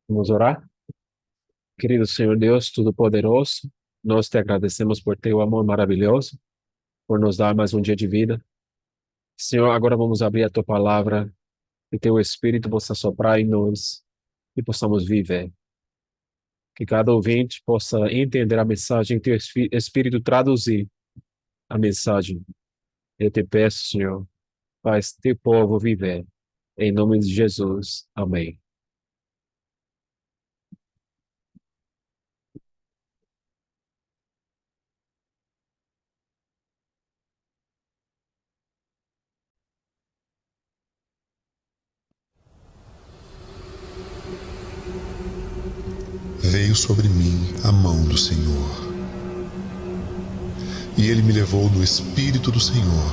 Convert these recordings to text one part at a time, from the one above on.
Vamos orar? Querido Senhor Deus Todo-Poderoso, nós te agradecemos por teu amor maravilhoso, por nos dar mais um dia de vida. Senhor, agora vamos abrir a tua palavra e teu Espírito possa soprar em nós e possamos viver. Que cada ouvinte possa entender a mensagem, teu Espírito traduzir a mensagem. Eu te peço, Senhor, faz teu povo viver. Em nome de Jesus. Amém. Veio sobre mim a mão do Senhor, e ele me levou no Espírito do Senhor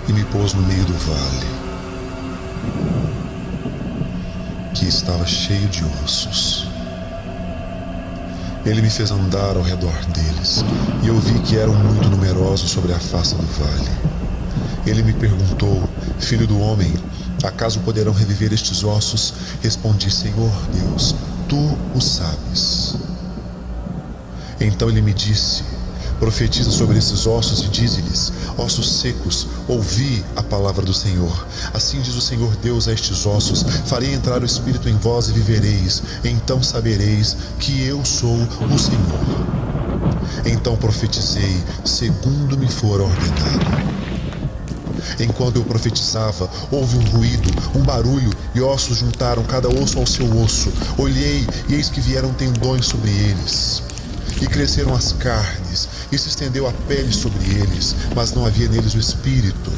e me pôs no meio do vale, que estava cheio de ossos. Ele me fez andar ao redor deles, e eu vi que eram muito numerosos sobre a face do vale. Ele me perguntou: Filho do homem, acaso poderão reviver estes ossos? Respondi: Senhor Deus, tu o sabes. Então ele me disse: Profetiza sobre esses ossos e dize-lhes: Ossos secos, ouvi a palavra do Senhor. Assim diz o Senhor Deus a estes ossos: Farei entrar o Espírito em vós e vivereis. Então sabereis que eu sou o Senhor. Então profetizei segundo me for ordenado. Enquanto eu profetizava, houve um ruído, um barulho, e ossos juntaram cada osso ao seu osso. Olhei, e eis que vieram tendões sobre eles. E cresceram as carnes, e se estendeu a pele sobre eles, mas não havia neles o espírito.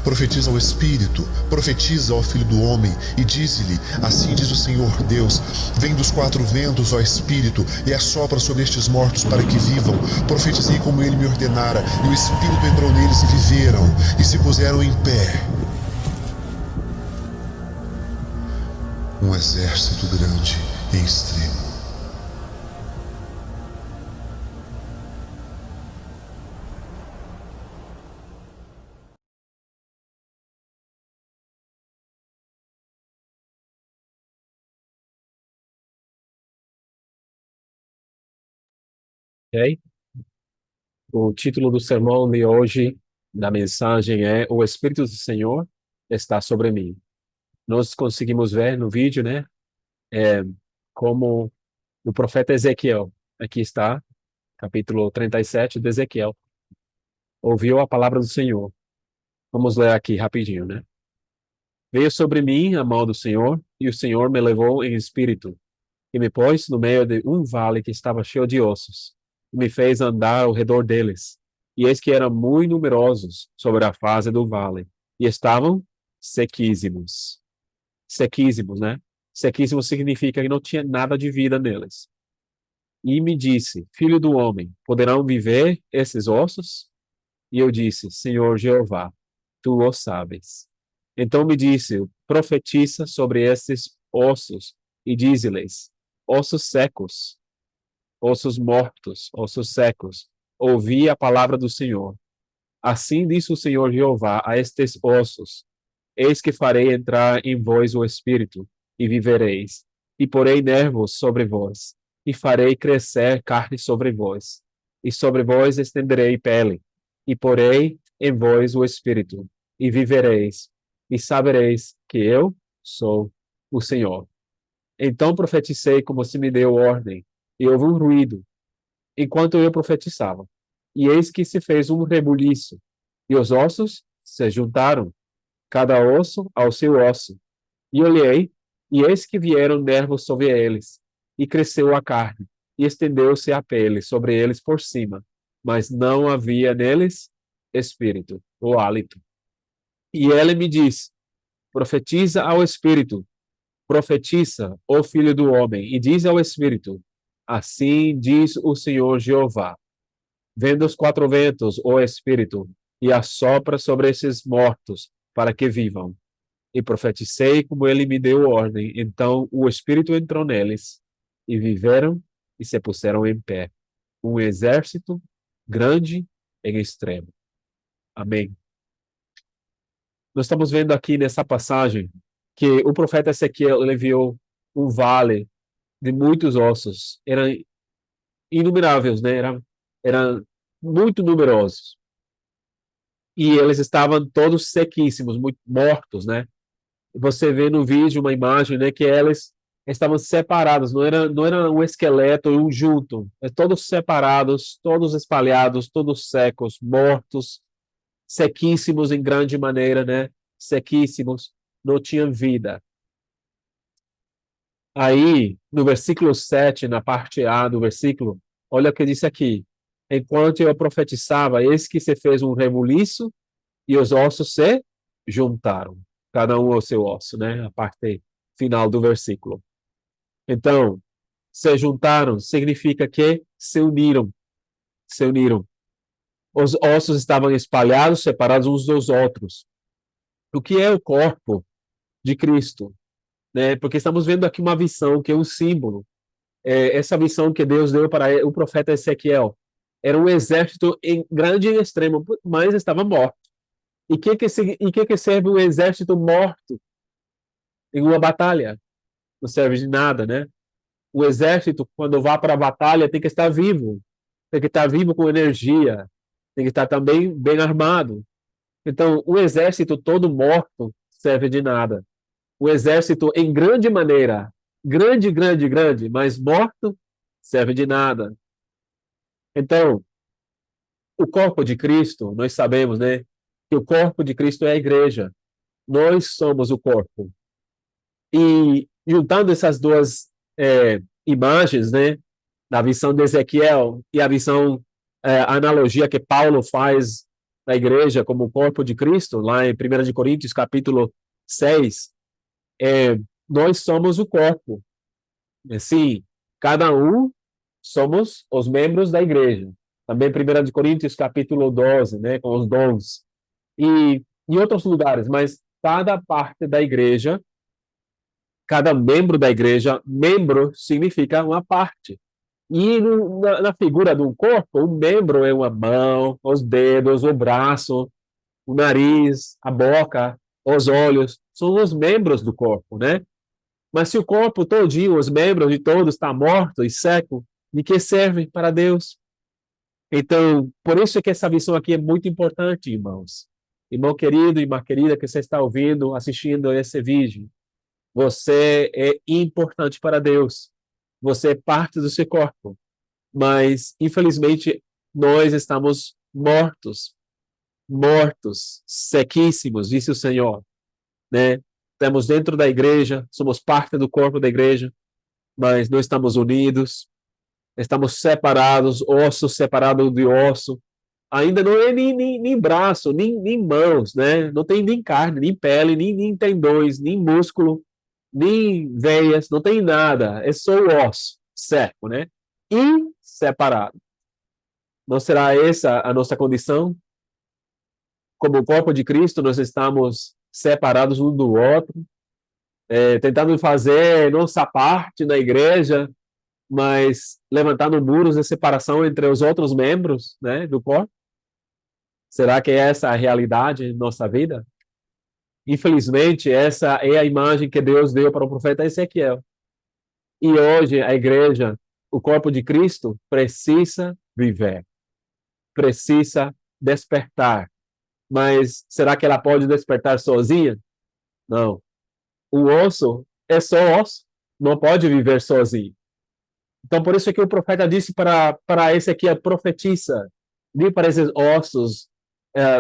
Profetiza ao Espírito, profetiza ao Filho do Homem, e dize-lhe: Assim diz o Senhor Deus: Vem dos quatro ventos, ó Espírito, e assopra sobre estes mortos para que vivam. Profetizei como ele me ordenara, e o Espírito entrou neles e viveram, e se puseram em pé. Um exército grande em extremo. Ok? O título do sermão de hoje, da mensagem, é O Espírito do Senhor está sobre mim. Nós conseguimos ver no vídeo, né, como o profeta Ezequiel, aqui está, capítulo 37 de Ezequiel, ouviu a palavra do Senhor. Vamos ler aqui rapidinho, né? Veio sobre mim a mão do Senhor, e o Senhor me levou em espírito, e me pôs no meio de um vale que estava cheio de ossos, e me fez andar ao redor deles. E eis que eram muito numerosos sobre a face do vale, e estavam sequíssimos. Sequíssimos, né? Sequíssimos significa que não tinha nada de vida neles. E me disse: Filho do homem, poderão viver esses ossos? E eu disse: Senhor Jeová, tu o sabes. Então me disse: Profetiza sobre estes ossos e dize-lhes: Ossos secos, ossos mortos, ossos secos, ouvi a palavra do Senhor. Assim disse o Senhor Jeová a estes ossos: Eis que farei entrar em vós o Espírito, e vivereis, e porei nervos sobre vós, e farei crescer carne sobre vós, e sobre vós estenderei pele, e porei em vós o Espírito, e vivereis, e sabereis que eu sou o Senhor. Então profetizei como se me deu ordem, e houve um ruído, enquanto eu profetizava. E eis que se fez um rebuliço, e os ossos se juntaram, cada osso ao seu osso. E olhei, e eis que vieram nervos sobre eles, e cresceu a carne, e estendeu-se a pele sobre eles por cima, mas não havia neles espírito, ou hálito. E ele me disse: Profetiza ao espírito, profetiza, ó filho do homem, e diz ao espírito: Assim diz o Senhor Jeová: Vem dos quatro ventos, ó Espírito, e assopra sobre esses mortos, para que vivam. E profetizei como ele me deu ordem. Então o Espírito entrou neles, e viveram e se puseram em pé. Um exército grande em extremo. Amém. Nós estamos vendo aqui nessa passagem que o profeta Ezequiel ele viu um vale de muitos ossos. Eram inumeráveis, né? Eram muito numerosos. E eles estavam todos sequíssimos, muito mortos, né? Você vê no vídeo uma imagem, né, que eles estavam separados, não era um esqueleto e um junto, todos separados, todos espalhados, todos secos, mortos, sequíssimos em grande maneira, né? Sequíssimos, não tinham vida. Aí, no versículo 7, na parte A do versículo, olha o que diz aqui. Enquanto eu profetizava, eis que se fez um rebuliço e os ossos se juntaram, cada um ao seu osso, né? A parte final do versículo. Então, se juntaram significa que se uniram, se uniram. Os ossos estavam espalhados, separados uns dos outros. O que é o corpo de Cristo? Né? Porque estamos vendo aqui uma visão que é um símbolo. Essa visão que Deus deu para o profeta Ezequiel. Era um exército em grande e extremo, mas estava morto. E que serve um exército morto em uma batalha? Não serve de nada, né? O exército, quando vai para a batalha, tem que estar vivo. Tem que estar vivo com energia. Tem que estar também bem armado. Então, o exército todo morto serve de nada. O exército em grande maneira, grande, grande, grande, mas morto, serve de nada. Então, o corpo de Cristo, nós sabemos, né, que o corpo de Cristo é a igreja. Nós somos o corpo. E juntando essas duas imagens, né, da visão de Ezequiel e a visão, a analogia que Paulo faz da igreja como o corpo de Cristo, lá em 1 de Coríntios, capítulo 6, nós somos o corpo. Sim, cada um somos os membros da igreja. Também 1 de Coríntios, capítulo 12, né, com os dons. E em outros lugares, mas cada parte da igreja, cada membro da igreja, membro significa uma parte. E na figura de um corpo, um membro é uma mão, os dedos, o braço, o nariz, a boca, os olhos, são os membros do corpo, né? Mas se o corpo todinho, os membros de todos está morto e seco, de que serve para Deus? Então, por isso é que essa visão aqui é muito importante, irmãos. Irmão querido, irmã querida, que você está ouvindo, assistindo esse vídeo, você é importante para Deus. Você é parte do seu corpo. Mas, infelizmente, nós estamos mortos, mortos, sequíssimos, disse o Senhor, né? Estamos dentro da igreja, somos parte do corpo da igreja, mas não estamos unidos, estamos separados, osso separado de osso, ainda não é nem braço, nem mãos, né? Não tem nem carne, nem pele, nem tendões, nem músculo, nem veias, não tem nada, é só o osso, seco, né? E separado. Não será essa a nossa condição? Como o corpo de Cristo, nós estamos separados um do outro, tentando fazer nossa parte na igreja, mas levantando muros de separação entre os outros membros, né, do corpo? Será que essa é a realidade em nossa vida? Infelizmente, essa é a imagem que Deus deu para o profeta Ezequiel. E hoje a igreja, o corpo de Cristo, precisa viver, precisa despertar. Mas será que ela pode despertar sozinha? Não. O osso é só osso, não pode viver sozinho. Então, por isso é que o profeta disse para esse aqui, a profetiza, diz para esses ossos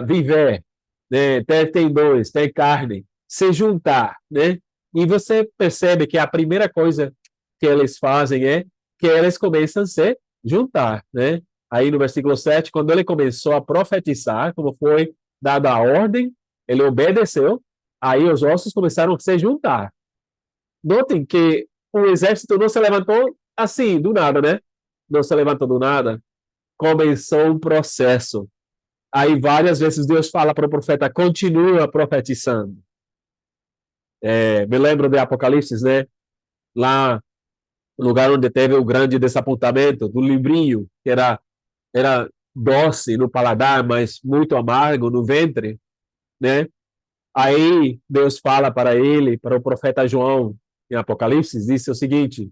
viver, né? Ter tendões, ter carne, se juntar, né? E você percebe que a primeira coisa que eles fazem é que eles começam a se juntar, né? Aí no versículo 7, quando ele começou a profetizar, como foi dada a ordem, ele obedeceu, aí os ossos começaram a se juntar. Notem que o exército não se levantou assim, do nada, né? Não se levantou do nada. Começou um processo. Aí várias vezes Deus fala para o profeta, continua profetizando. Me lembro de Apocalipse, né? Lá, no lugar onde teve o grande desapontamento do livrinho, que era doce no paladar, mas muito amargo no ventre, né? Aí Deus fala para ele, para o profeta João, em Apocalipse, disse o seguinte,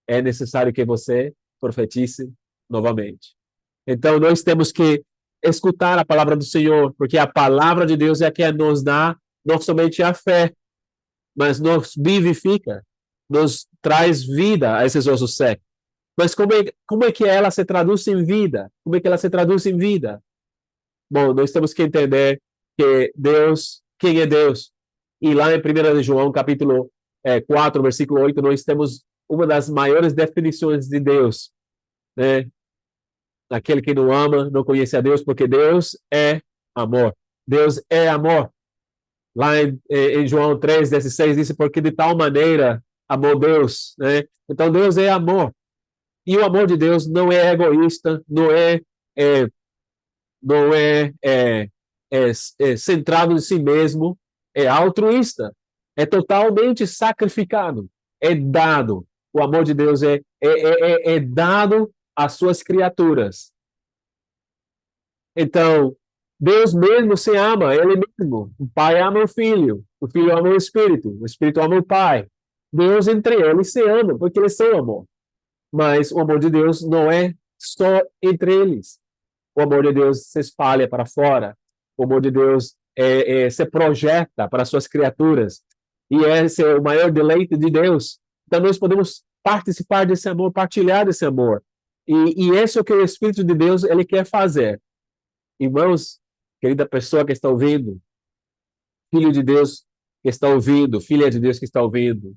é necessário que você profetize novamente. Então, nós temos que escutar a palavra do Senhor, porque a palavra de Deus é que nos dá não somente a fé, mas nos vivifica, nos traz vida a esses ossos secos. Mas como é que ela se traduz em vida? Como é que ela se traduz em vida? Bom, nós temos que entender que Deus, quem é Deus? E lá em 1 João, capítulo 4, versículo 8, nós temos uma das maiores definições de Deus, né? Aquele que não ama não conhece a Deus, porque Deus é amor. Deus é amor. Lá em João 3:16 diz, porque de tal maneira amou Deus, né? Então Deus é amor. E o amor de Deus não é egoísta, é, não é centrado em si mesmo, é altruísta, é totalmente sacrificado, é dado. O amor de Deus é dado às suas criaturas. Então, Deus mesmo se ama, Ele mesmo. O Pai ama o Filho ama o Espírito ama o Pai. Deus entre eles se ama, porque eles são amor. Mas o amor de Deus não é só entre eles. O amor de Deus se espalha para fora. O amor de Deus se projeta para suas criaturas. E esse é o maior deleite de Deus. Então, nós podemos participar desse amor, partilhar desse amor. E esse é o que o Espírito de Deus ele quer fazer. Irmãos, querida pessoa que está ouvindo, filho de Deus que está ouvindo, filha de Deus que está ouvindo,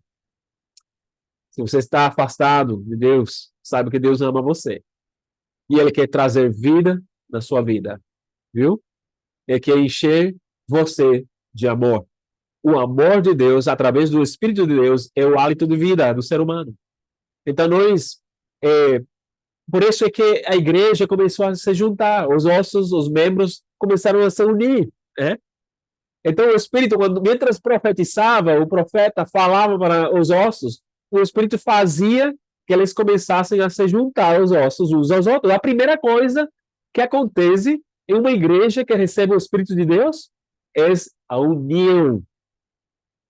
se você está afastado de Deus, saiba que Deus ama você. E Ele quer trazer vida na sua vida, viu? Ele quer encher você de amor. O amor de Deus, através do Espírito de Deus, é o hálito de vida do ser humano. Então, por isso é que a igreja começou a se juntar, os ossos, os membros começaram a se unir, né? Então, o Espírito, mientras profetizava, o profeta falava para os ossos, o Espírito fazia que eles começassem a se juntar, os ossos, uns aos outros. A primeira coisa que acontece em uma igreja que recebe o Espírito de Deus é a união.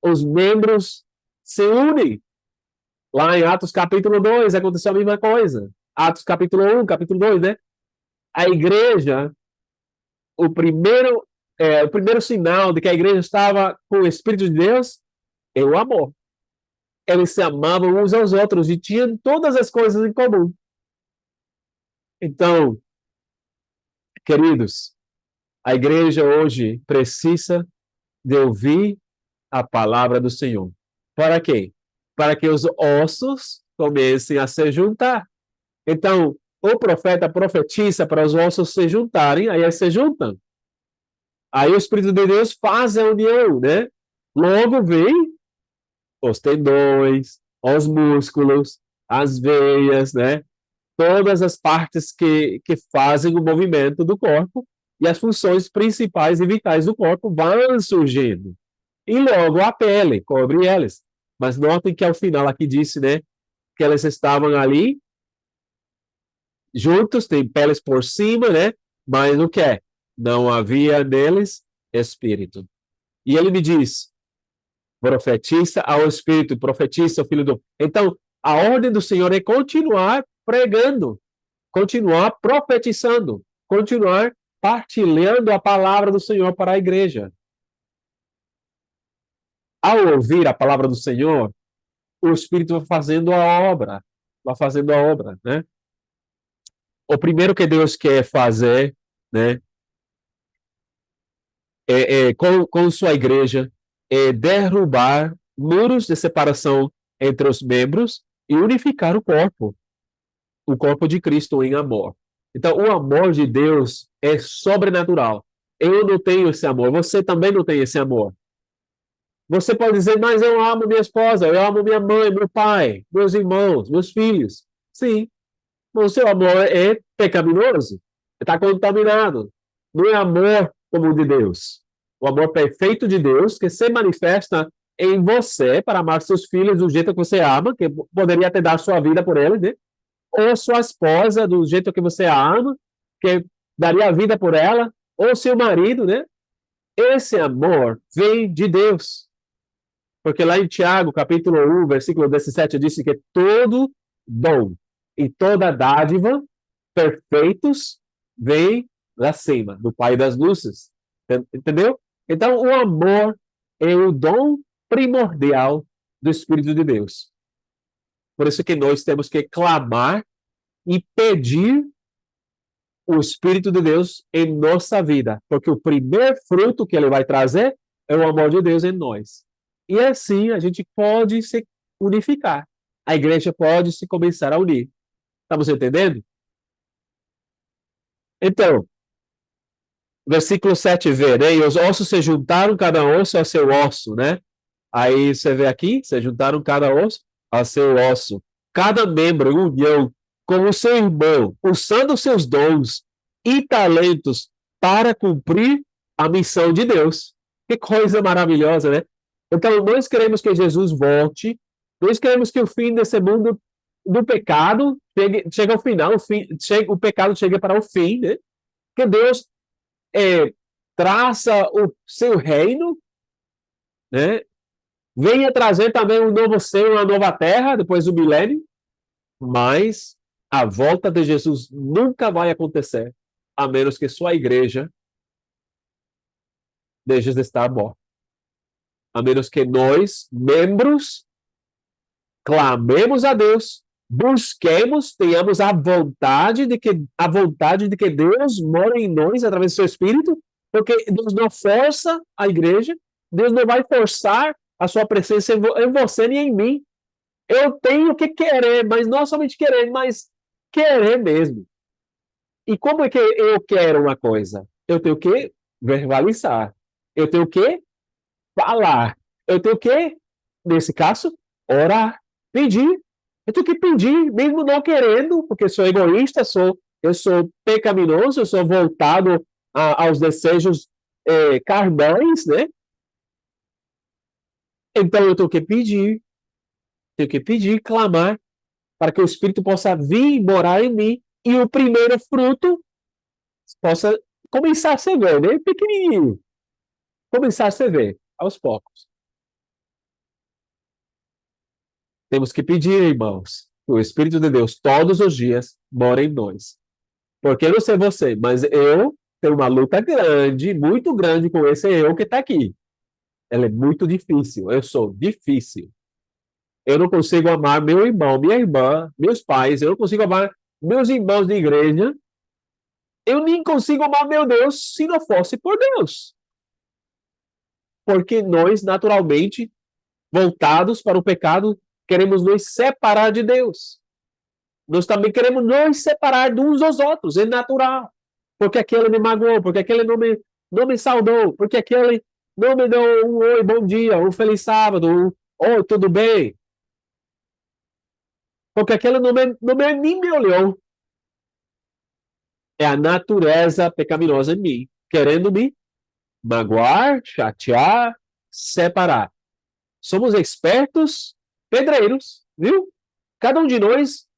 Os membros se unem. Lá em Atos capítulo 2 aconteceu a mesma coisa. Atos capítulo 1, capítulo 2, né? A igreja, o primeiro sinal de que a igreja estava com o Espírito de Deus é o amor. Eles se amavam uns aos outros e tinham todas as coisas em comum. Então, queridos, a igreja hoje precisa de ouvir a palavra do Senhor. Para quê? Para que os ossos comecem a se juntar. Então, o profeta profetiza para os ossos se juntarem, aí eles se juntam. Aí o Espírito de Deus faz a união, né? Logo vem os tendões, os músculos, as veias, né? Todas as partes que fazem o movimento do corpo e as funções principais e vitais do corpo vão surgindo. E logo a pele cobre elas. Mas notem que ao final aqui disse, né? Que elas estavam ali juntos, tem peles por cima, né? Mas o que é? Não havia neles espírito. E ele me diz, profetiza ao Espírito, profetiza ao Filho do... Então, a ordem do Senhor é continuar pregando, continuar profetizando, continuar partilhando a palavra do Senhor para a igreja. Ao ouvir a palavra do Senhor, o Espírito vai fazendo a obra, né? O primeiro que Deus quer fazer, né, com sua igreja, é derrubar muros de separação entre os membros e unificar o corpo de Cristo em amor. Então, o amor de Deus é sobrenatural. Eu não tenho esse amor, você também não tem esse amor. Você pode dizer, mas eu amo minha esposa, eu amo minha mãe, meu pai, meus irmãos, meus filhos. Sim, mas o seu amor é pecaminoso, está contaminado. Não é amor como o de Deus. O amor perfeito de Deus que se manifesta em você para amar seus filhos do jeito que você ama, que poderia até dar sua vida por eles, né? Ou sua esposa do jeito que você ama, que daria a vida por ela, ou seu marido, né? Esse amor vem de Deus. Porque lá em Tiago, capítulo 1, versículo 17, disse que todo dom. E toda dádiva, perfeitos, vem lá cima, do Pai das luzes. Entendeu? Então, o amor é o dom primordial do Espírito de Deus. Por isso que nós temos que clamar e pedir o Espírito de Deus em nossa vida, porque o primeiro fruto que ele vai trazer é o amor de Deus em nós. E assim a gente pode se unificar. A igreja pode se começar a unir. Estamos entendendo? Então, versículo 7 vê, né? E os ossos se juntaram, cada osso a seu osso, né? Aí você vê aqui, se juntaram cada osso a seu osso. Cada membro em união com o seu irmão, usando seus dons e talentos para cumprir a missão de Deus. Que coisa maravilhosa, né? Então, nós queremos que Jesus volte, nós queremos que o fim desse mundo do pecado chegue ao final, o pecado chegue para o fim, né? Que Deus traça o seu reino, né? Venha trazer também um novo céu, uma nova terra, depois do milênio, mas a volta de Jesus nunca vai acontecer, a menos que sua igreja deixe de estar morta. A menos que nós, membros, clamemos a Deus, busquemos, tenhamos a vontade de que Deus mora em nós através do seu Espírito, porque Deus não força a igreja, Deus não vai forçar a sua presença em você nem em mim. Eu tenho que querer, mas não somente querer, mas querer mesmo. E como é que eu quero uma coisa? Eu tenho que verbalizar. Eu tenho que falar. Eu tenho que, nesse caso, orar, pedir. Eu tenho que pedir, mesmo não querendo, porque sou egoísta, eu sou pecaminoso, eu sou voltado aos desejos carnais, né? Então eu tenho que pedir, clamar, para que o Espírito possa vir morar em mim e o primeiro fruto possa começar a se ver, né? Pequenininho. Começar a se ver, aos poucos. Temos que pedir, irmãos, que o Espírito de Deus todos os dias mora em nós. Porque eu não sei você, mas eu tenho uma luta grande, muito grande com esse eu que está aqui. Ela é muito difícil. Eu sou difícil. Eu não consigo amar meu irmão, minha irmã, meus pais. Eu não consigo amar meus irmãos de igreja. Eu nem consigo amar meu Deus se não fosse por Deus. Porque nós, naturalmente, voltados para o pecado, queremos nos separar de Deus. Nós também queremos nos separar de uns dos outros, é natural. Porque aquele me magoou, porque aquele não me saudou, porque aquele não me deu um oi, bom dia, um feliz sábado, oi, tudo bem? Porque aquele nem me olhou. É a natureza pecaminosa em mim, querendo me magoar, chatear, separar. Somos expertos pedreiros, viu? Cada um de nós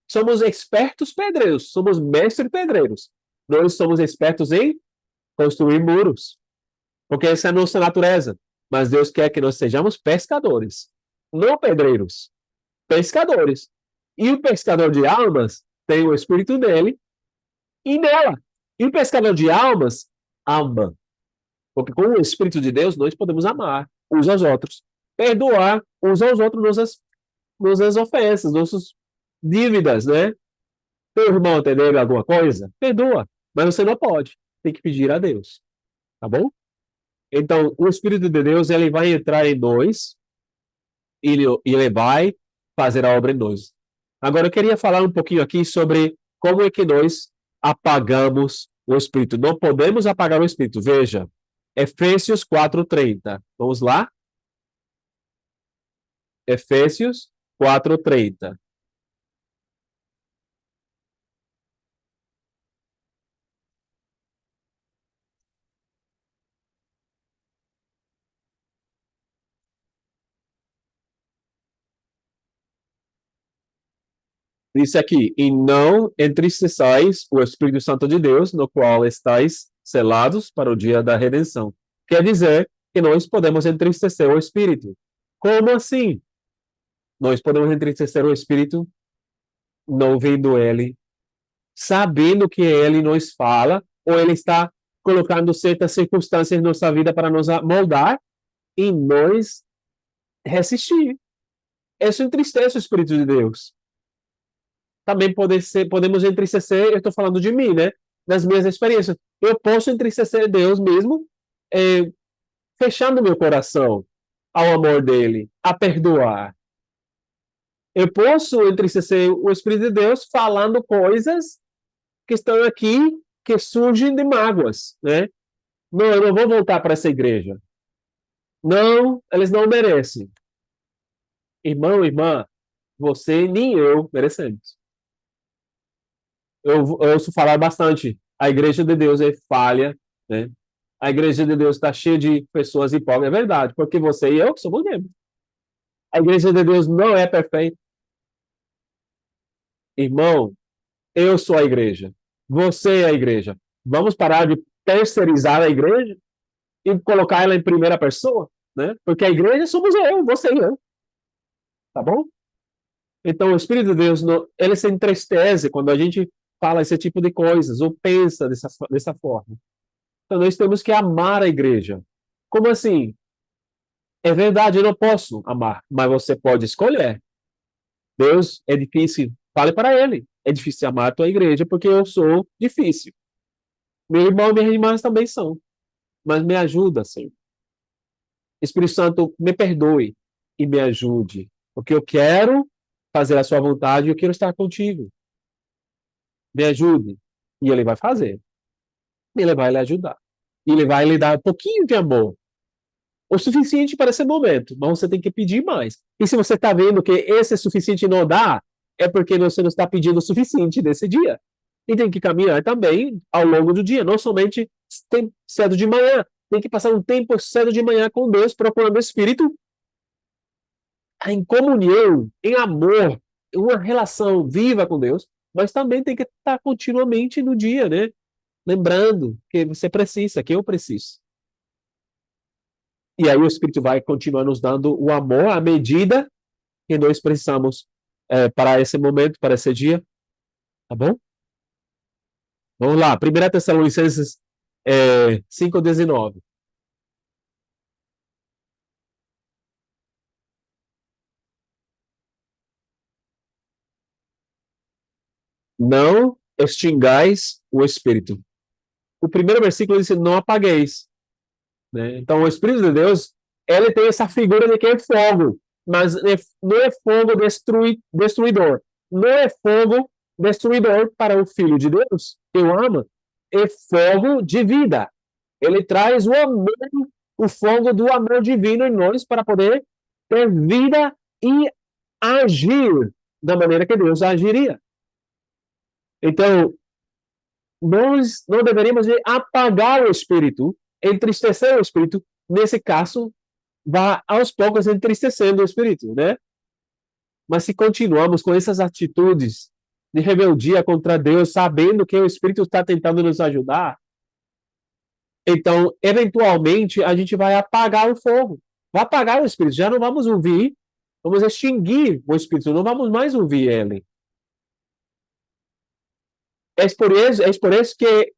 somos expertos pedreiros, somos mestres pedreiros. Nós somos expertos em construir muros, porque essa é a nossa natureza. Mas Deus quer que nós sejamos pescadores, não pedreiros, pescadores. E o pescador de almas tem o Espírito dele e nela. E o pescador de almas ama. Porque com o Espírito de Deus nós podemos amar uns aos outros, perdoar uns aos outros nossas ofensas, nossas dívidas, né? Teu irmão te deve alguma coisa? Perdoa. Mas você não pode. Tem que pedir a Deus. Tá bom? Então, o Espírito de Deus, ele vai entrar em nós e ele vai fazer a obra em nós. Agora, eu queria falar um pouquinho aqui sobre como é que nós apagamos o Espírito. Não podemos apagar o Espírito. Veja, Efésios 4:30. Vamos lá? Efésios 4:30. Diz aqui, e não entristeçais o Espírito Santo de Deus, no qual estáis selados para o dia da redenção. Quer dizer que nós podemos entristecer o Espírito. Como assim? Nós podemos entristecer o Espírito não ouvindo Ele, sabendo que Ele nos fala, ou Ele está colocando certas circunstâncias na nossa vida para nos moldar e nós resistir. Isso entristece o Espírito de Deus. Também podemos entristecer, eu estou falando de mim, né? Das minhas experiências. Eu posso entristecer Deus mesmo, fechando meu coração ao amor dele, a perdoar. Eu posso entristecer o Espírito de Deus falando coisas que estão aqui, que surgem de mágoas, né? Não, eu não vou voltar para essa igreja. Não, eles não merecem. Irmão, irmã, você nem eu merecemos. Eu ouço falar bastante. A igreja de Deus é falha, né? A igreja de Deus está cheia de pessoas hipócritas. É verdade, porque você e eu somos membros. A igreja de Deus não é perfeita. Irmão, eu sou a igreja. Você é a igreja. Vamos parar de terceirizar a igreja e colocar ela em primeira pessoa, né? Porque a igreja somos eu, você e eu. Tá bom? Então, o Espírito de Deus, ele se entristece quando a gente fala esse tipo de coisas ou pensa dessa forma. Então, nós temos que amar a igreja. Como assim? É verdade, eu não posso amar, mas você pode escolher. Deus é difícil. Fale para ele. É difícil amar a tua igreja porque eu sou difícil. Meu irmão e minhas irmãs também são. Mas me ajuda, Senhor. Espírito Santo, me perdoe e me ajude. Porque eu quero fazer a sua vontade e eu quero estar contigo. Me ajude. E ele vai fazer. Ele vai lhe ajudar. E ele vai lhe dar um pouquinho de amor. O suficiente para esse momento, mas você tem que pedir mais. E se você está vendo que esse suficiente não dá, é porque você não está pedindo o suficiente nesse dia. E tem que caminhar também ao longo do dia, não somente cedo de manhã. Tem que passar um tempo cedo de manhã com Deus, procurando o Espírito, em comunhão, em amor, uma relação viva com Deus, mas também tem que estar continuamente no dia, né? Lembrando que você precisa, que eu preciso. E aí o Espírito vai continuar nos dando o amor à medida que nós precisamos para esse momento, para esse dia. Tá bom? Vamos lá. 1 Tessalonicenses 5:19. Não extingais o Espírito. O primeiro versículo diz: não apagueis. Né? Então, o Espírito de Deus, ele tem essa figura de que é fogo, mas não é fogo destruidor. Não é fogo destruidor para o Filho de Deus, que o ama. É fogo de vida. Ele traz o amor, o fogo do amor divino em nós para poder ter vida e agir da maneira que Deus agiria. Então, nós não deveríamos apagar o Espírito, entristecer o Espírito. Nesse caso, vai aos poucos entristecendo o Espírito, né? Mas se continuamos com essas atitudes de rebeldia contra Deus, sabendo que o Espírito está tentando nos ajudar, então, eventualmente, a gente vai apagar o fogo. Vai apagar o Espírito. Já não vamos ouvir, vamos extinguir o Espírito, não vamos mais ouvir ele. É por isso que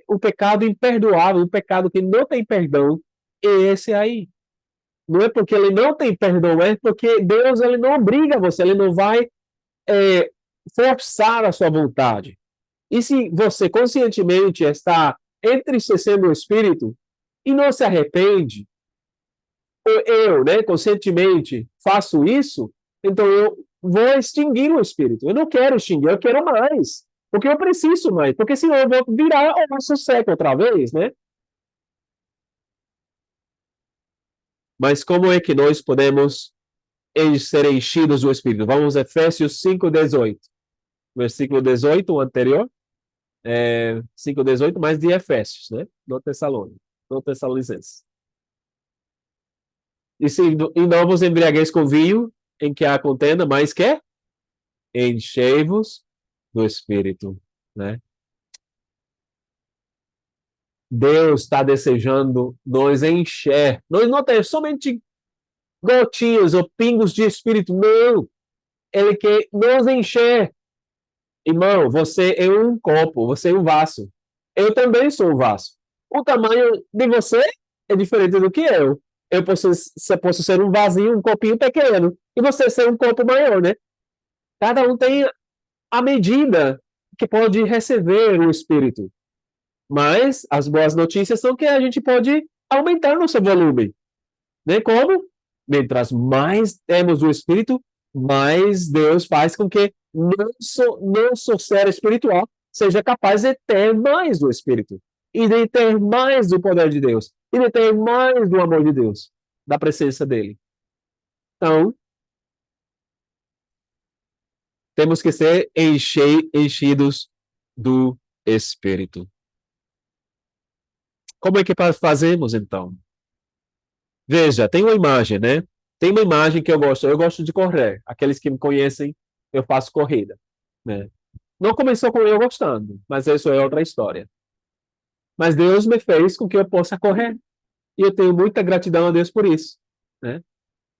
o pecado imperdoável, o pecado que não tem perdão, é esse aí. Não é porque ele não tem perdão, é porque Deus ele não obriga você, ele não vai forçar a sua vontade. E se você conscientemente está entristecendo o Espírito e não se arrepende, eu, né, conscientemente faço isso, então eu vou extinguir o Espírito. Eu não quero extinguir, eu quero mais. Porque eu preciso mais, porque senão eu vou virar o nosso século outra vez, né? Mas como é que nós podemos ser enchidos do Espírito? Vamos a Efésios 5:18. Versículo 18, o anterior. 5:18, mais de Efésios, né? No Tessalonicenses. E não vos embriagueis com vinho, em que há contenda, mas que enchei-vos do Espírito, né? Deus está desejando nos encher. Nós não temos somente gotinhas ou pingos de Espírito, não. Ele quer nos encher. Irmão, você é um copo, você é um vaso. Eu também sou um vaso. O tamanho de você é diferente do que eu. Eu posso ser um vasinho, um copinho pequeno, e você ser um copo maior, né? Cada um tem a medida que pode receber o Espírito. Mas as boas notícias são que a gente pode aumentar nosso volume. Né? Como? Mientras mais temos o Espírito, mais Deus faz com que nosso ser espiritual seja capaz de ter mais do Espírito. E de ter mais do poder de Deus. E de ter mais do amor de Deus. Da presença dele. Então, temos que ser enchidos do Espírito. Como é que fazemos, então? Veja, tem uma imagem, né? Tem uma imagem que eu gosto. Eu gosto de correr. Aqueles que me conhecem, eu faço corrida, né? Não começou com eu gostando, mas isso é outra história. Mas Deus me fez com que eu possa correr. E eu tenho muita gratidão a Deus por isso, né?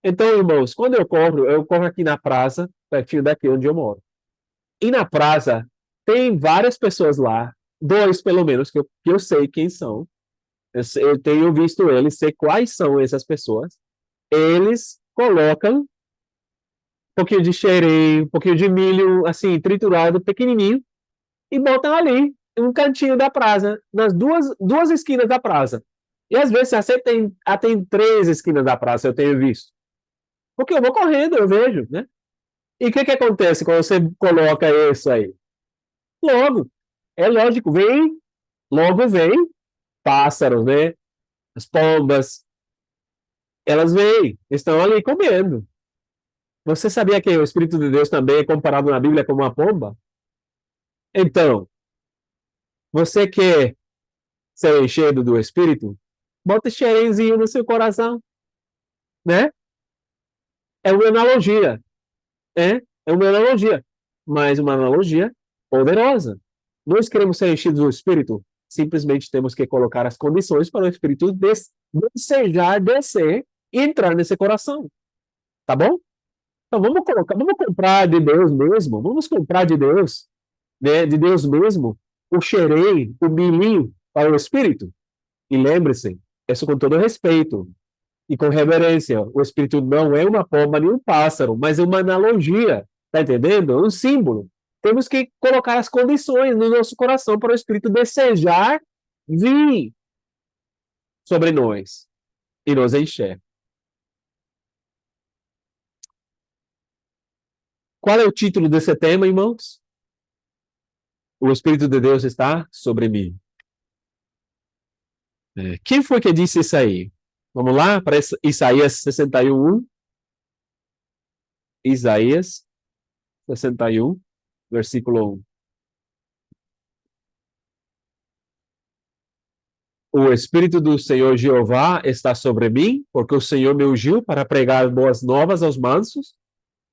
Então, irmãos, quando eu corro aqui na praça, pertinho daqui onde eu moro. E na praça, tem várias pessoas lá, dois pelo menos, que eu sei quem são. Eu tenho visto eles, sei quais são essas pessoas. Eles colocam um pouquinho de xerém, um pouquinho de milho, assim, triturado, pequenininho, e botam ali, em um cantinho da praça, nas duas esquinas da praça. E às vezes até tem três esquinas da praça, eu tenho visto. Porque eu vou correndo, eu vejo, né? E o que acontece quando você coloca isso aí? Logo, é lógico, logo vem pássaros, né? As pombas, elas vêm, estão ali comendo. Você sabia que o Espírito de Deus também é comparado na Bíblia como uma pomba? Então, você quer ser enchido do Espírito? Bota xerenzinho no seu coração, né? É uma analogia, é uma analogia, mas uma analogia poderosa. Nós queremos ser enchidos do Espírito, simplesmente temos que colocar as condições para o Espírito desejar descer e entrar nesse coração, tá bom? Então vamos comprar de Deus mesmo, vamos comprar de Deus, né, de Deus mesmo, o xerém, o milhinho para o Espírito. E lembre-se, isso com todo respeito e com reverência. O Espírito não é uma pomba nem um pássaro, mas é uma analogia, tá entendendo? É um símbolo. Temos que colocar as condições no nosso coração para o Espírito desejar vir sobre nós e nos encher. Qual é o título desse tema, irmãos? O Espírito de Deus está sobre mim. Quem foi que disse isso aí? Vamos lá para Isaías 61. Isaías 61, versículo 1. O Espírito do Senhor Jeová está sobre mim, porque o Senhor me ungiu para pregar boas novas aos mansos,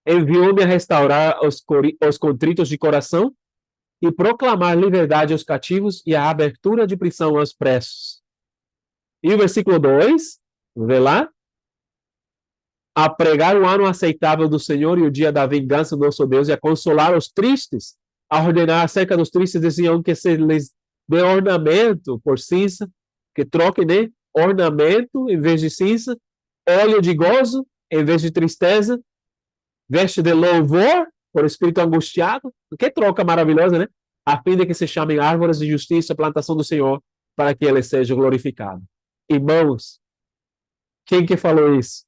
enviou-me a restaurar os contritos de coração e proclamar liberdade aos cativos e a abertura de prisão aos presos. E o versículo 2, vê lá, a pregar o ano aceitável do Senhor e o dia da vingança do nosso Deus e a consolar os tristes, a ordenar acerca dos tristes de Sião que se lhes dê ornamento por cinza, que troquem de ornamento em vez de cinza, óleo de gozo em vez de tristeza, veste de louvor por espírito angustiado. Que troca maravilhosa, né? A fim de que se chamem árvores de justiça, plantação do Senhor, para que ele seja glorificado. Irmãos, quem que falou isso?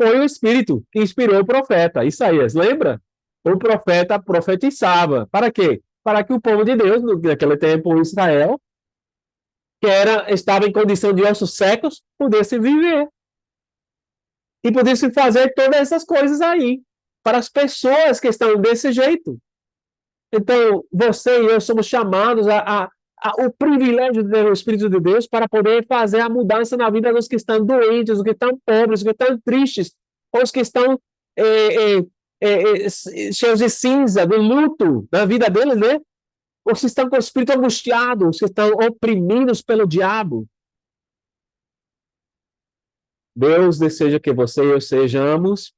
Foi o Espírito que inspirou o profeta, Isaías, lembra? O profeta profetizava. Para quê? Para que o povo de Deus, naquele tempo, Israel, que estava em condição de ossos secos, pudesse viver. E pudesse fazer todas essas coisas aí. Para as pessoas que estão desse jeito. Então, você e eu somos chamados o privilégio de ter o Espírito de Deus para poder fazer a mudança na vida dos que estão doentes, os que estão pobres, os que estão tristes, os que estão cheios de cinza, de luto na vida deles, né? Os que estão com o espírito angustiado, os que estão oprimidos pelo diabo. Deus deseja que você e eu sejamos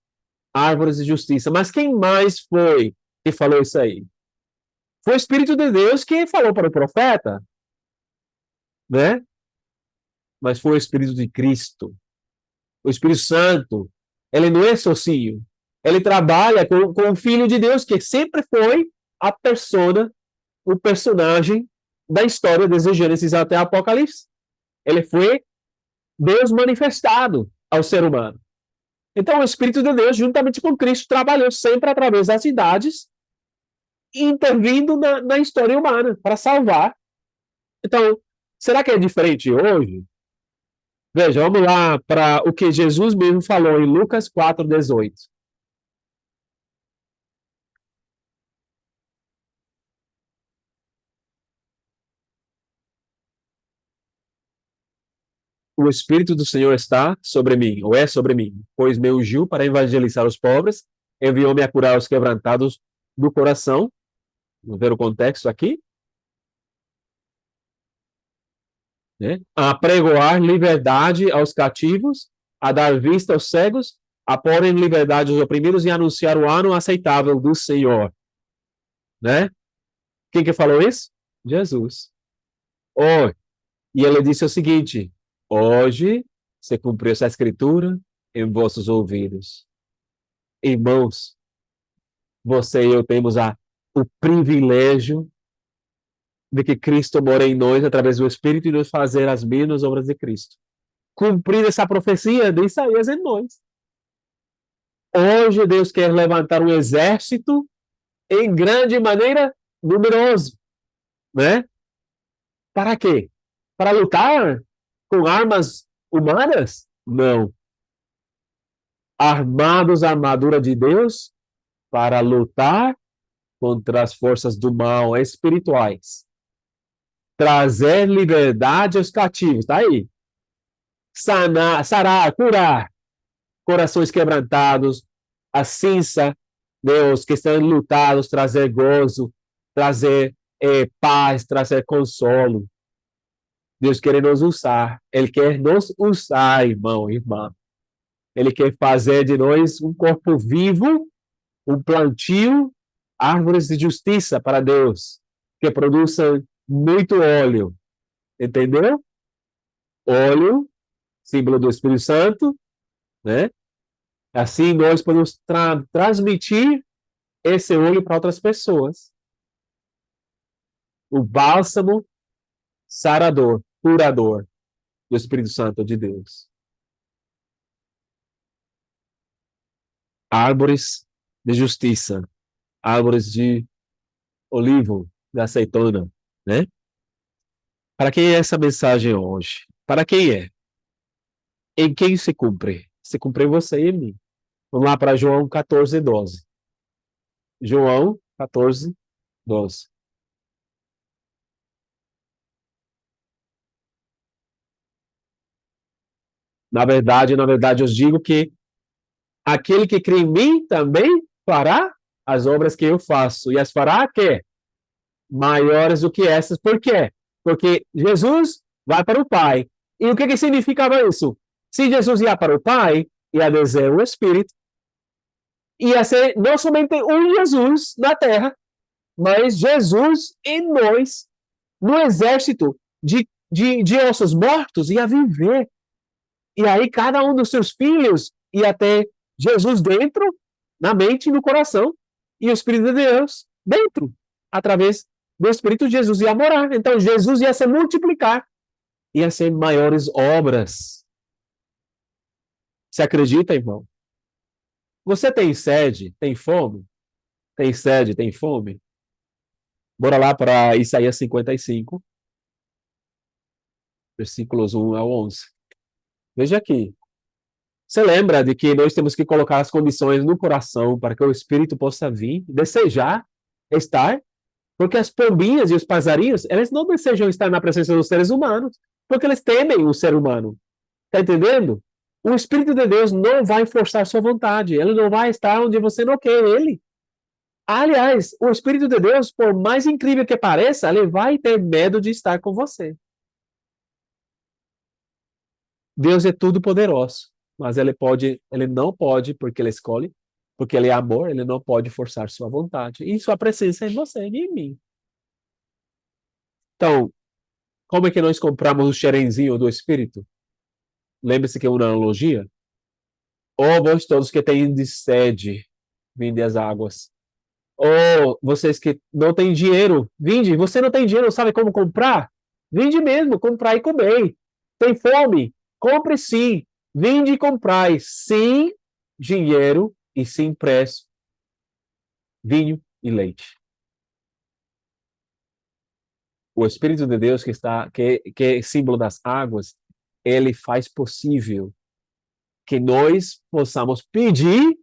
árvores de justiça. Mas quem mais foi que falou isso aí? Foi o Espírito de Deus que falou para o profeta, né? Mas foi o Espírito de Cristo. O Espírito Santo, ele não é sozinho. Ele trabalha com o Filho de Deus, que sempre foi a persona, o personagem da história desde Gênesis até Apocalipse. Ele foi Deus manifestado ao ser humano. Então, o Espírito de Deus, juntamente com Cristo, trabalhou sempre através das idades, intervindo na história humana para salvar. Então, será que é diferente hoje? Veja, vamos lá para o que Jesus mesmo falou em Lucas 4:18. O Espírito do Senhor está sobre mim, ou é sobre mim, pois me ungiu para evangelizar os pobres, enviou-me a curar os quebrantados do coração. Vamos ver o contexto aqui. Né? A pregoar liberdade aos cativos, a dar vista aos cegos, a pôr em liberdade os oprimidos e anunciar o ano aceitável do Senhor. Né? Quem que falou isso? Jesus. Oh, e ele disse o seguinte: hoje se cumpriu essa escritura em vossos ouvidos. Irmãos, você e eu temos o privilégio de que Cristo mora em nós através do Espírito e nos fazer as mesmas obras de Cristo. Cumprir essa profecia de Isaías em nós. Hoje Deus quer levantar um exército em grande maneira numeroso, né? Para quê? Para lutar com armas humanas? Não. Armados a armadura de Deus para lutar contra as forças do mal espirituais. Trazer liberdade aos cativos, tá aí. Sarar, curar corações quebrantados, a cinza, Deus, que estão lutados, trazer gozo, trazer paz, trazer consolo. Deus quer nos usar. Ele quer nos usar, irmão, irmã. Ele quer fazer de nós um corpo vivo, um plantio, árvores de justiça para Deus, que produzam muito óleo. Entendeu? Óleo, símbolo do Espírito Santo, né? Assim nós podemos transmitir esse óleo para outras pessoas. O bálsamo sarador, curador do Espírito Santo de Deus. Árvores de justiça, árvores de olivo, de azeitona, né? Para quem é essa mensagem hoje? Para quem é? Em quem se cumpre? Se cumpre você e em mim. Vamos lá para João 14:12. João 14:12. Na verdade, eu digo que aquele que crê em mim também fará as obras que eu faço. E as fará que? Maiores do que essas. Por quê? Porque Jesus vai para o Pai. E o que significava isso? Se Jesus ia para o Pai, ia dizer o Espírito, ia ser não somente um Jesus na Terra, mas Jesus em nós, no exército de ossos mortos, ia viver. E aí cada um dos seus filhos ia ter Jesus dentro, na mente e no coração, e o Espírito de Deus dentro, através do Espírito de Jesus ia morar. Então Jesus ia se multiplicar, ia ser maiores obras. Você acredita, irmão? Você tem sede? Tem fome? Tem sede? Tem fome? Bora lá para Isaías 55, versículos 1 ao 11. Veja aqui. Você lembra de que nós temos que colocar as condições no coração para que o Espírito possa vir, desejar estar? Porque as pombinhas e os passarinhos, eles não desejam estar na presença dos seres humanos, porque eles temem o ser humano. Está entendendo? O Espírito de Deus não vai forçar sua vontade. Ele não vai estar onde você não quer ele. Aliás, o Espírito de Deus, por mais incrível que pareça, ele vai ter medo de estar com você. Deus é tudo poderoso, mas ele não pode, porque ele escolhe, porque ele é amor, ele não pode forçar sua vontade. E sua presença é em você e em mim. Então, como é que nós compramos o xerenzinho do Espírito? Lembre-se que é uma analogia. Ó vós todos que têm de sede, vinde as águas. Ou vocês que não têm dinheiro, vinde. Você não tem dinheiro, não sabe como comprar? Vinde mesmo, comprar e comer. Tem fome? Compre sim. Vinde e comprai, sem dinheiro e sem preço, vinho e leite. O Espírito de Deus que é símbolo das águas, ele faz possível que nós possamos pedir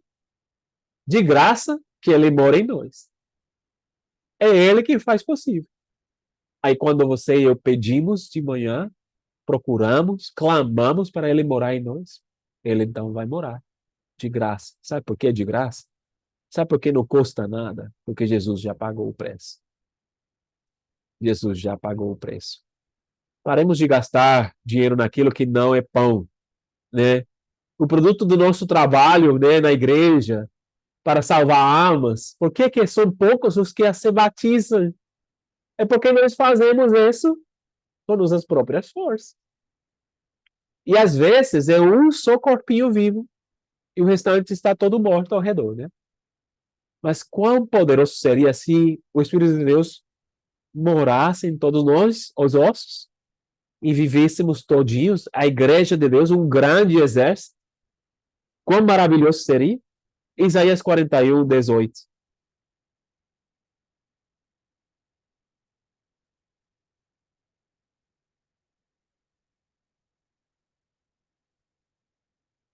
de graça que ele mora em nós. É ele que faz possível. Aí quando você e eu pedimos de manhã, procuramos, clamamos para ele morar em nós, ele então vai morar de graça. Sabe por que de graça? Sabe por que não custa nada? Porque Jesus já pagou o preço. Jesus já pagou o preço. Paremos de gastar dinheiro naquilo que não é pão, né? O produto do nosso trabalho, né, na igreja, para salvar almas. Por que são poucos os que se batizam? É porque nós fazemos isso com nossas próprias forças. E às vezes é um só corpinho vivo e o restante está todo morto ao redor, né? Mas quão poderoso seria se o Espírito de Deus morasse em todos nós, os ossos, e vivêssemos todinhos, a igreja de Deus, um grande exército? Quão maravilhoso seria? Isaías 41, 18.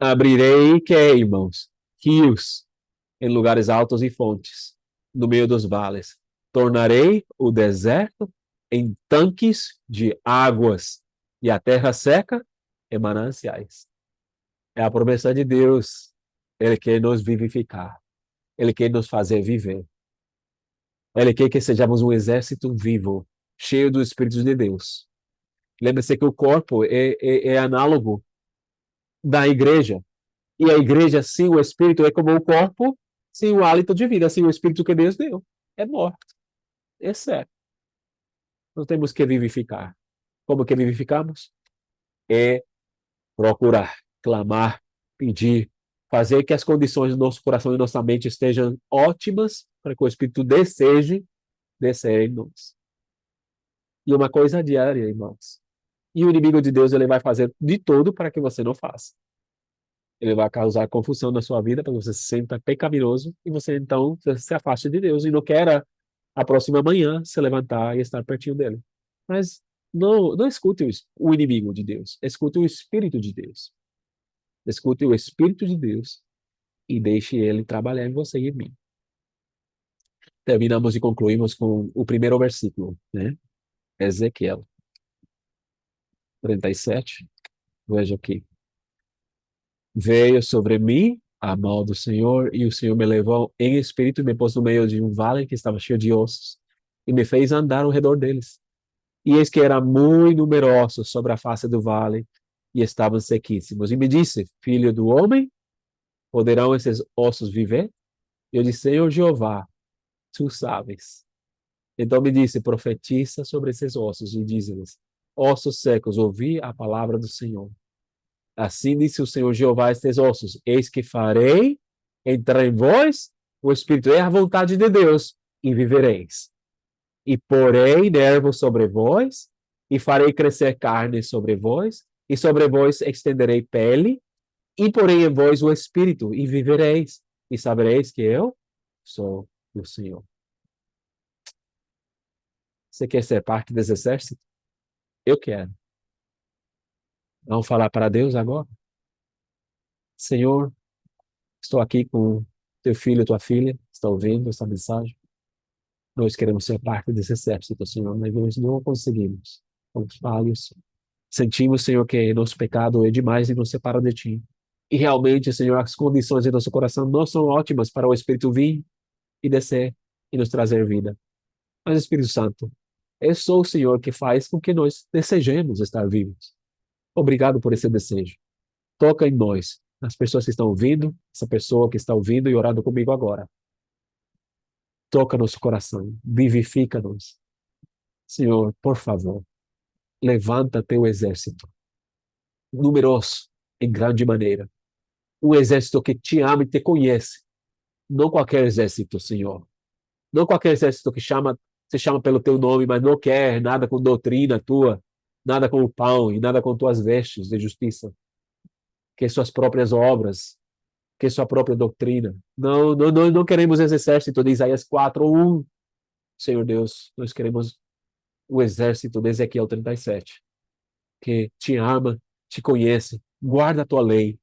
Abrirei, que é, irmãos? Rios em lugares altos e fontes, no meio dos vales. Tornarei o deserto em tanques de águas e a terra seca em mananciais. É a promessa de Deus. Ele quer nos vivificar. Ele quer nos fazer viver. Ele quer que sejamos um exército vivo, cheio do Espírito de Deus. Lembre-se que o corpo é análogo da igreja. E a igreja, sem o Espírito, é como o corpo sem o hálito de vida, sem o Espírito que Deus deu. É morto. É certo. Nós temos que vivificar. Como que vivificamos? É procurar, clamar, pedir, fazer que as condições do nosso coração e nossa mente estejam ótimas para que o Espírito deseje descer em nós. E uma coisa diária, irmãos. E o inimigo de Deus, ele vai fazer de tudo para que você não faça. Ele vai causar confusão na sua vida para que você se sinta pecaminoso e você então se afaste de Deus e não queira a próxima manhã se levantar e estar pertinho dele. Mas não escute o inimigo de Deus, escute o Espírito de Deus. Escute o Espírito de Deus e deixe ele trabalhar em você e em mim. Terminamos e concluímos com o primeiro versículo, né? Ezequiel 37. Veja aqui. Veio sobre mim a mão do Senhor, e o Senhor me levou em espírito e me pôs no meio de um vale que estava cheio de ossos, e me fez andar ao redor deles. E eis que eram muito numerosos sobre a face do vale, e estavam sequíssimos. E me disse, filho do homem, poderão esses ossos viver? E eu disse, Senhor Jeová, tu sabes. Então me disse, profetiza sobre esses ossos, e diz-lhes, ossos secos, ouvi a palavra do Senhor. Assim disse o Senhor Jeová a estes ossos, eis que farei entrar em vós o Espírito, é a vontade de Deus, e vivereis. E porei nervos sobre vós, e farei crescer carne sobre vós, e sobre vós estenderei pele, e porei em vós o Espírito, e vivereis, e sabereis que eu sou o Senhor. Você quer ser parte desse exército? Eu quero. Vamos falar para Deus agora? Senhor, estou aqui com teu filho, tua filha, está ouvindo essa mensagem. Nós queremos ser parte desse exército, Senhor, mas nós não conseguimos. Somos falhos. Sentimos, Senhor, que nosso pecado é demais e nos separa de Ti. E realmente, Senhor, as condições de nosso coração não são ótimas para o Espírito vir e descer e nos trazer vida. Mas, Espírito Santo, é só o Senhor que faz com que nós desejemos estar vivos. Obrigado por esse desejo. Toca em nós, nas pessoas que estão ouvindo, essa pessoa que está ouvindo e orando comigo agora. Toca nosso coração, vivifica-nos. Senhor, por favor, levanta teu exército, numeroso, em grande maneira. Um exército que te ama e te conhece. Não qualquer exército, Senhor. Não qualquer exército que se chama pelo teu nome, mas não quer nada com doutrina tua, nada com o pão e nada com tuas vestes de justiça, que suas próprias obras, que sua própria doutrina. Não, não, não queremos esse exército de Isaías 4:1, Senhor Deus. Nós queremos o exército de Ezequiel 37, que te ama, te conhece, guarda a tua lei,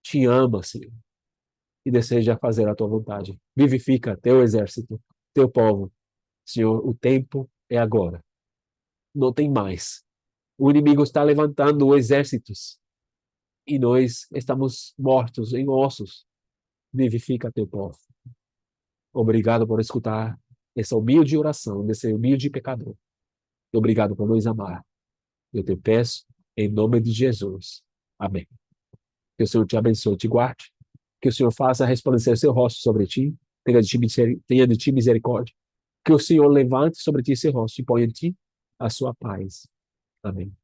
te ama, Senhor, e deseja fazer a tua vontade. Vivifica teu exército, teu povo. Senhor, o tempo é agora. Não tem mais. O inimigo está levantando exércitos e nós estamos mortos em ossos. Vivifica teu povo. Obrigado por escutar essa humilde oração desse humilde pecador. Obrigado por nos amar. Eu te peço em nome de Jesus. Amém. Que o Senhor te abençoe e te guarde. Que o Senhor faça resplandecer seu rosto sobre ti. Tenha de ti misericórdia. Que o Senhor levante sobre ti seu rosto e ponha em ti a sua paz. Amém.